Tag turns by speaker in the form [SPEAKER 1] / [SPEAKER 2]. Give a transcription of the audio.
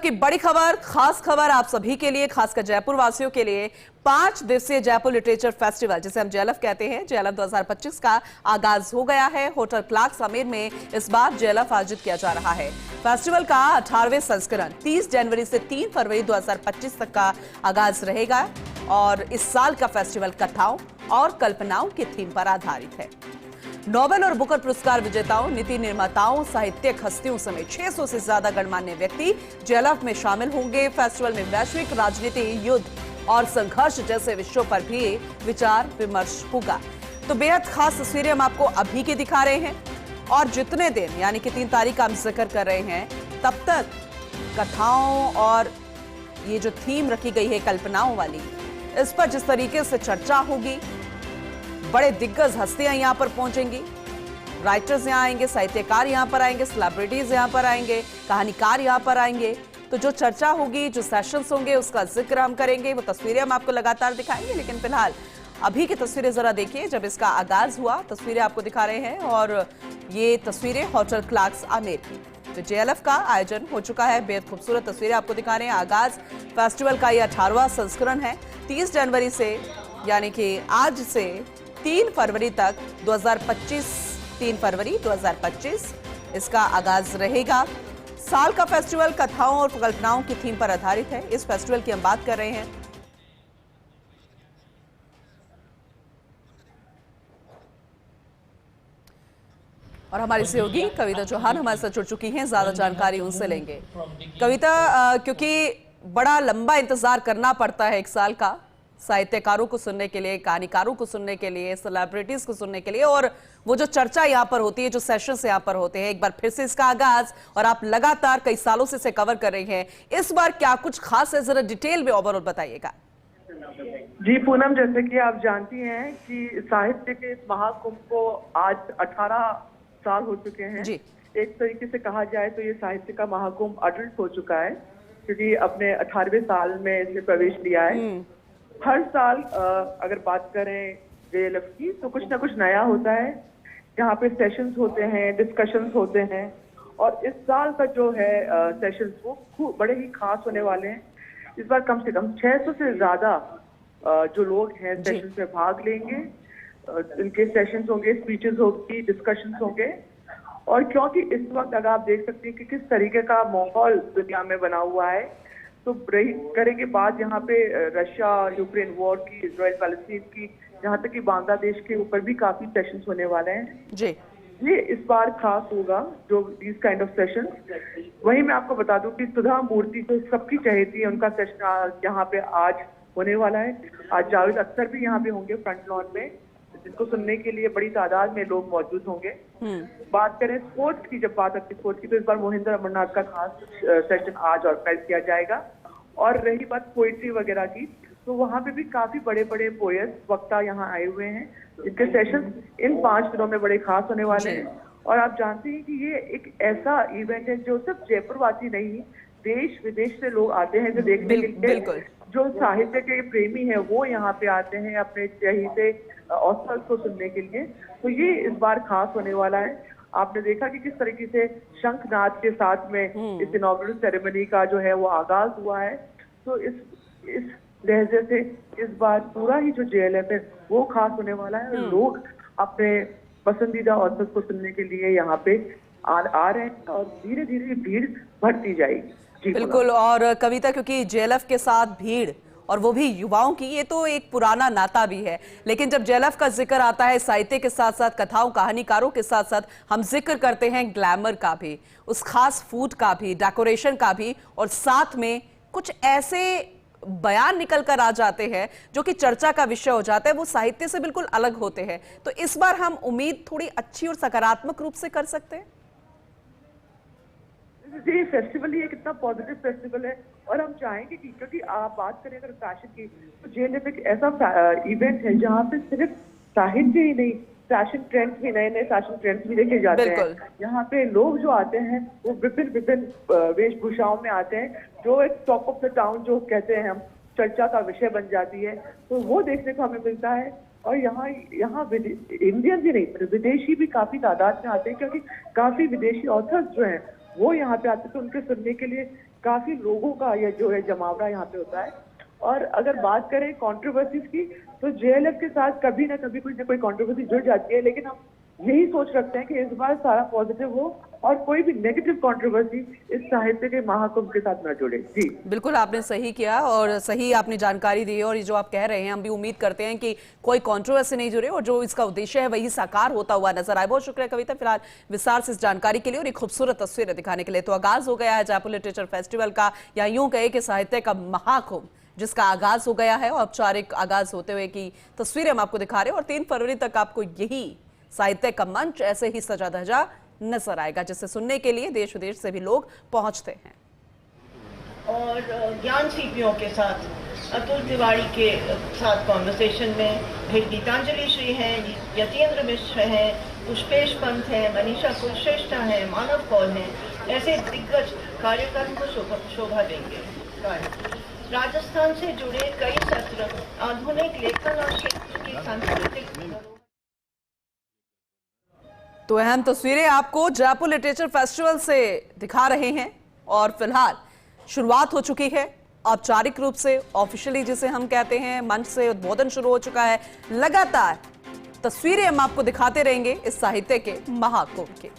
[SPEAKER 1] की बड़ी खबर, खास खबर आप सभी के लिए, खासकर जयपुर वासियों के लिए। 5 दिवसीय जयपुर लिटरेचर फेस्टिवल, जिसे हम जेएलएफ कहते हैं, जेएलएफ 2025 का आगाज हो गया है। होटल क्लार्क्स आमेर में इस बार जेएलएफ आयोजित किया जा रहा है। फेस्टिवल का 18वें संस्करण 30 जनवरी से 3 फरवरी 2025 तक का आगाज रहेगा और इस साल का फेस्टिवल कथाओं और कल्पनाओं की थीम पर आधारित है। नोबेल और बुकर पुरस्कार विजेताओं, नीति निर्माताओं, साहित्यिक हस्तियों समेत 600 से ज्यादा गणमान्य व्यक्ति जेएलएफ में शामिल होंगे। फेस्टिवल में वैश्विक राजनीति, युद्ध और संघर्ष जैसे विषयों पर भी विचार विमर्श होगा। तो बेहद खास तस्वीरें हम आपको अभी की दिखा रहे हैं और जितने दिन यानी कि 3 तारीख का हम जिक्र कर रहे हैं, तब तक कथाओं और ये जो थीम रखी गई है कल्पनाओं वाली, इस पर जिस तरीके से चर्चा होगी, बड़े दिग्गज हस्तियां यहां पर पहुंचेंगी, राइटर्स यहां आएंगे, साहित्यकार यहां पर आएंगे, सेलिब्रिटीज यहां पर आएंगे, कहानीकार यहां पर आएंगे। तो जो चर्चा होगी, जो सेशंस होंगे, उसका जिक्र हम करेंगे, वो तस्वीरें हम आपको लगातार दिखाएंगे। लेकिन फिलहाल अभी की तस्वीरें जरा देखिए। जब इसका आगाज हुआ, तस्वीरें आपको दिखा रहे हैं और ये तस्वीरें होटल क्लार्क्स आमेर की, जो जेएलएफ का आयोजन हो चुका है। बेहद खूबसूरत तस्वीरें आपको दिखा रहे हैं। आगाज फेस्टिवल का यह 18वां संस्करण है। 30 जनवरी से यानी कि आज से 3 फरवरी तक 2025, 3 फरवरी 2025 इसका आगाज रहेगा। साल का फेस्टिवल कथाओं और कल्पनाओं की थीम पर आधारित है। इस फेस्टिवल की हम बात कर रहे हैं। और हमारी सहयोगी कविता चौहान हमारे साथ जुड़ चुकी हैं, ज्यादा जानकारी उनसे लेंगे। कविता, क्योंकि बड़ा लंबा इंतजार करना पड़ता है 1 साल का, साहित्यकारों को सुनने के लिए, कहानीकारों को सुनने के लिए, सेलिब्रिटीज को सुनने के लिए, और वो जो चर्चा यहाँ पर होती है, जो सेशंस यहाँ पर होते हैं, एक बार फिर से इसका आगाज और आप लगातार कई सालों से इसे कवर कर रही हैं। इस बार क्या कुछ खास है, जरा डिटेल में ओवरऑल बताइएगा।
[SPEAKER 2] जी पूनम, जैसे कि आप जानती हैं कि साहित्य के इस महाकुंभ को आज 18 साल हो चुके हैं जी। एक तरीके से कहा जाए तो ये साहित्य का महाकुंभ अडल्ट हो चुका है, क्योंकि अपने 18वें साल में इसने प्रवेश लिया है। हर साल अगर बात करें जेएलएफ की, तो कुछ ना कुछ नया होता है। यहाँ पे सेशंस होते हैं, डिस्कशंस होते हैं, और इस साल का जो है सेशंस वो खूब बड़े ही खास होने वाले हैं। इस बार कम से कम 600 से ज्यादा जो लोग हैं सेशंस में भाग लेंगे। इनके सेशंस होंगे, स्पीचेस होगी, डिस्कशंस होंगे। और क्योंकि इस वक्त अगर आप देख सकते हैं कि किस तरीके का माहौल दुनिया में बना हुआ है, तो करेंगे बात यहाँ पे रशिया यूक्रेन वॉर की, इजराइल पैलेस्टीन की, यहाँ तक कि बांग्लादेश के ऊपर भी काफी सेशंस होने वाले हैं जी। ये इस बार खास होगा, जो दिस काइंड ऑफ सेशंस। वहीं मैं आपको बता दूं कि सुधा मूर्ति जो सबकी चहेती है, उनका सेशन यहाँ पे आज होने वाला है। आज जावेद अख्तर भी यहाँ पे होंगे फ्रंट लॉन में, जिनको सुनने के लिए बड़ी तादाद में लोग मौजूद होंगे। बात करें स्पोर्ट्स की, जब बात आती है स्पोर्ट्स की, तो इस बार मोहिंदर अमरनाथ का खास सेशन आज ऑर्गेनाइज किया जाएगा। और रही बात पोइट्री वगैरह की, तो वहाँ पे भी काफी बड़े बड़े पोएट वक्ता यहाँ आए हुए हैं, जिनके सेशन इन 5 दिनों में बड़े खास होने वाले हैं। और आप जानते हैं कि ये एक ऐसा इवेंट है जो सिर्फ जयपुर वासी नहीं, देश विदेश से लोग आते हैं जो देखने के लिए। जो साहित्य के प्रेमी है वो यहाँ पे आते हैं अपने चहेते ऑथर्स को सुनने के लिए। तो ये इस बार खास होने वाला है। आपने देखा कि किस तरीके से शंखनाद के साथ में इस इनॉग्रेशन सेरेमनी का जो है वो आगाज हुआ है। तो इस लहजे से इस बार पूरा ही जो जेएलएफ है वो खास होने वाला है। लोग अपने पसंदीदा ऑथर्स को सुनने के लिए यहाँ पे आ रहे हैं और धीरे धीरे भीड़ बढ़ती जाएगी।
[SPEAKER 1] बिल्कुल। और कविता, क्योंकि जेएलएफ के साथ भीड़ और वो भी युवाओं की, ये तो एक पुराना नाता भी है। लेकिन जब जेएलएफ का जिक्र आता है, साहित्य के साथ साथ कथाओं कहानीकारों के साथ साथ हम जिक्र करते हैं ग्लैमर का भी, उस खास फूड का भी, डेकोरेशन का भी, और साथ में कुछ ऐसे बयान निकल कर आ जाते हैं जो कि चर्चा का विषय हो जाता है, वो साहित्य से बिल्कुल अलग होते हैं। तो इस बार हम उम्मीद थोड़ी अच्छी और सकारात्मक रूप से कर सकते हैं।
[SPEAKER 2] जी, फेस्टिवल ये कितना पॉजिटिव फेस्टिवल है। और हम चाहेंगे कि, क्योंकि आप बात करें अगर फैशन की, तो जेएलएफ एक ऐसा इवेंट है जहाँ पे सिर्फ साहित्य ही नहीं, फैशन ट्रेंड्स भी, नए नए फैशन ट्रेंड्स भी देखे जाते हैं। यहाँ पे लोग जो आते हैं वो विभिन्न वेशभूषाओं में आते हैं, जो एक टॉप ऑफ द टाउन जो कहते हैं हम, चर्चा का विषय बन जाती है। तो वो देखने को हमें मिलता है। और यहाँ इंडियन ही नहीं, विदेशी भी काफी तादाद में आते हैं, क्योंकि काफी विदेशी ऑथर्स जो हैं वो यहाँ पे आते थे। उनके सुनने के लिए काफी लोगों का ये जो है जमावड़ा यहाँ पे होता है। और अगर बात करें कंट्रोवर्सीज की, तो जेएलएफ के साथ कभी ना कभी कोई ना कोई कंट्रोवर्सी जुड़ जाती है, लेकिन हम यही सोच रखते हैं कि इस बार सारा पॉजिटिव हो और कोई भी नेगेटिव कंट्रोवर्सी इस साहित्य के महाकुंभ के साथ न जुड़े। जी
[SPEAKER 1] बिल्कुल, आपने सही किया और सही आपने जानकारी दी, और ये जो आप कह रहे हैं हम भी उम्मीद करते हैं कि कोई कंट्रोवर्सी नहीं जुड़े और जो इसका उद्देश्य है वही साकार होता हुआ नजर आए। बहुत शुक्रिया कविता, फिलहाल विस्तार से इस जानकारी के लिए और एक खूबसूरत तस्वीरें दिखाने के लिए। तो आगाज हो गया है जयपुर लिटरेचर फेस्टिवल का, या यूं कहे कि साहित्य का महाकुंभ, जिसका आगाज हो गया है और औपचारिक आगाज होते हुए की तस्वीरें हम आपको दिखा रहे हैं। और 3 फरवरी तक आपको यही साहित्य का मंच ऐसे ही सजा धजा नजर आएगा, जिसे सुनने के लिए देश विदेश से भी लोग पहुंचते हैं।
[SPEAKER 3] और ज्ञान शिल्पियों के साथ अतुल तिवारी के साथ कॉन्वर्सेशन में फिर गीतांजलि श्री हैं, यतीन्द्र मिश्र हैं, पुष्पेश पंत हैं, मनीषा कुलश्रेष्ठ हैं, मानव कौल हैं, ऐसे दिग्गज कार्यक्रम को शोभा देंगे। राजस्थान से जुड़े कई सत्र आधुनिक लेखन और क्षेत्र की सांस्कृतिक।
[SPEAKER 1] तो अहम तस्वीरें आपको जयपुर लिटरेचर फेस्टिवल से दिखा रहे हैं और फिलहाल शुरुआत हो चुकी है औपचारिक रूप से, ऑफिशियली जिसे हम कहते हैं, मंच से उद्बोधन शुरू हो चुका है। लगातार तस्वीरें हम आपको दिखाते रहेंगे इस साहित्य के महाकुंभ के।